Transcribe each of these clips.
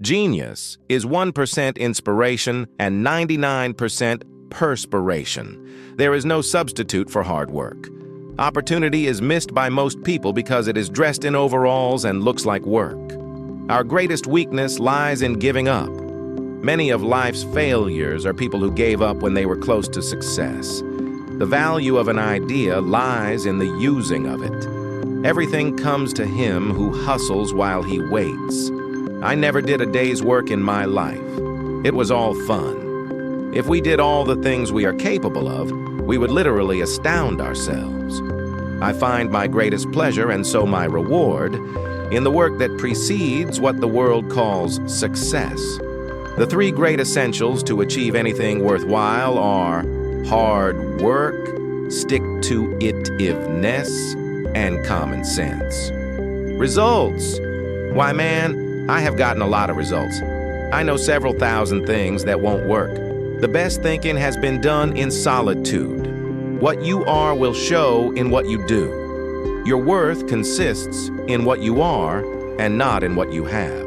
Genius is 1% inspiration and 99% perspiration. There is no substitute for hard work. Opportunity is missed by most people because it is dressed in overalls and looks like work. Our greatest weakness lies in giving up. Many of life's failures are people who gave up when they were close to success. The value of an idea lies in the using of it. Everything comes to him who hustles while he waits. I never did a day's work in my life. It was all fun. If we did all the things we are capable of, we would literally astound ourselves. I find my greatest pleasure, and so my reward, in the work that precedes what the world calls success. The three great essentials to achieve anything worthwhile are hard work, stick-to-itiveness, and common sense. Results. Why, man, I have gotten a lot of results. I know several thousand things that won't work. The best thinking has been done in solitude. What you are will show in what you do. Your worth consists in what you are and not in what you have.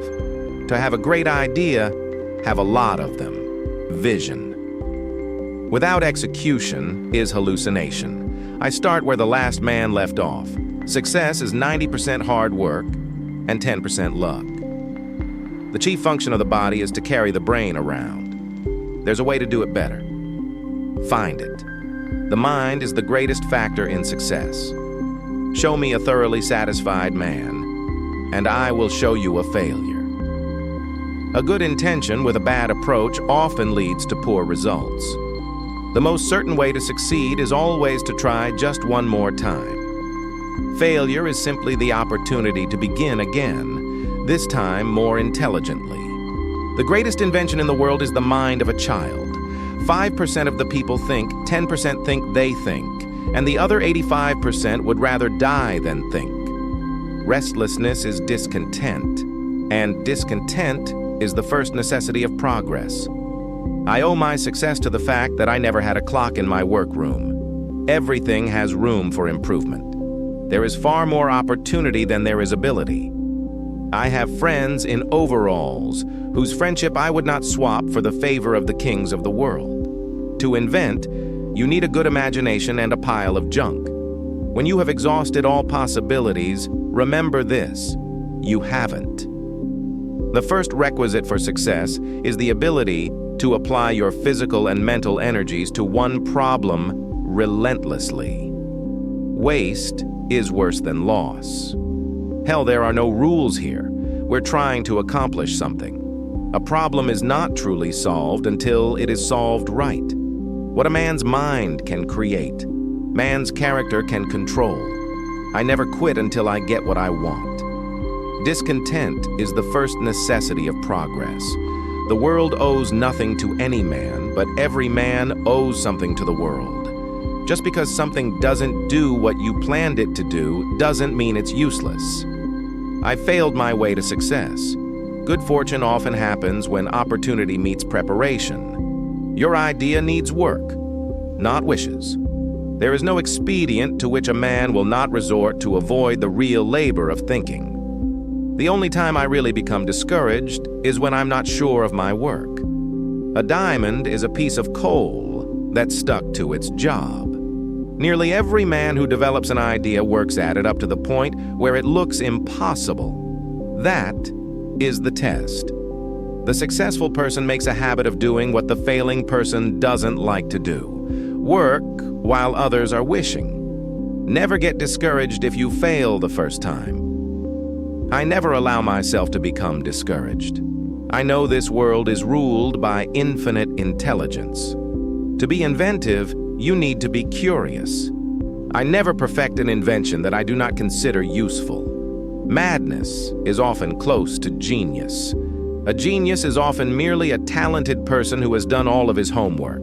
To have a great idea, have a lot of them. Vision. Without execution is hallucination. I start where the last man left off. Success is 90% hard work and 10% luck. The chief function of the body is to carry the brain around. There's a way to do it better. Find it. The mind is the greatest factor in success. Show me a thoroughly satisfied man, and I will show you a failure. A good intention with a bad approach often leads to poor results. The most certain way to succeed is always to try just one more time. Failure is simply the opportunity to begin again, this time more intelligently. The greatest invention in the world is the mind of a child. 5% of the people think, 10% think they think, and the other 85% would rather die than think. Restlessness is discontent, and discontent is the first necessity of progress. I owe my success to the fact that I never had a clock in my workroom. Everything has room for improvement. There is far more opportunity than there is ability. I have friends in overalls whose friendship I would not swap for the favor of the kings of the world. To invent, you need a good imagination and a pile of junk. When you have exhausted all possibilities, remember this: you haven't. The first requisite for success is the ability to apply your physical and mental energies to one problem relentlessly. Waste is worse than loss. Hell, there are no rules here. We're trying to accomplish something. A problem is not truly solved until it is solved right. What a man's mind can create, man's character can control. I never quit until I get what I want. Discontent is the first necessity of progress. The world owes nothing to any man, but every man owes something to the world. Just because something doesn't do what you planned it to do doesn't mean it's useless. I failed my way to success. Good fortune often happens when opportunity meets preparation. Your idea needs work, not wishes. There is no expedient to which a man will not resort to avoid the real labor of thinking. The only time I really become discouraged is when I'm not sure of my work. A diamond is a piece of coal that stuck to its job. Nearly every man who develops an idea works at it up to the point where it looks impossible. That is the test. The successful person makes a habit of doing what the failing person doesn't like to do. Work while others are wishing. Never get discouraged if you fail the first time. I never allow myself to become discouraged. I know this world is ruled by infinite intelligence. To be inventive, you need to be curious. I never perfect an invention that I do not consider useful. Madness is often close to genius. A genius is often merely a talented person who has done all of his homework.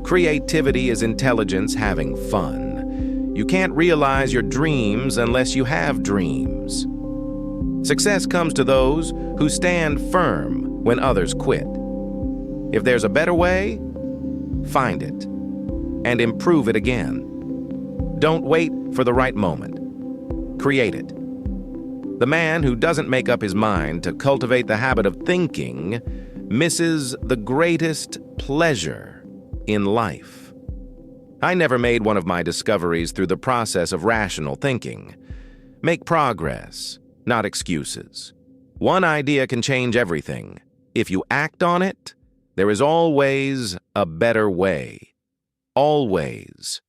Creativity is intelligence having fun. You can't realize your dreams unless you have dreams. Success comes to those who stand firm when others quit. If there's a better way, find it and improve it again. Don't wait for the right moment. Create it. The man who doesn't make up his mind to cultivate the habit of thinking misses the greatest pleasure in life. I never made one of my discoveries through the process of rational thinking. Make progress, not excuses. One idea can change everything. If you act on it, there is always a better way. Always.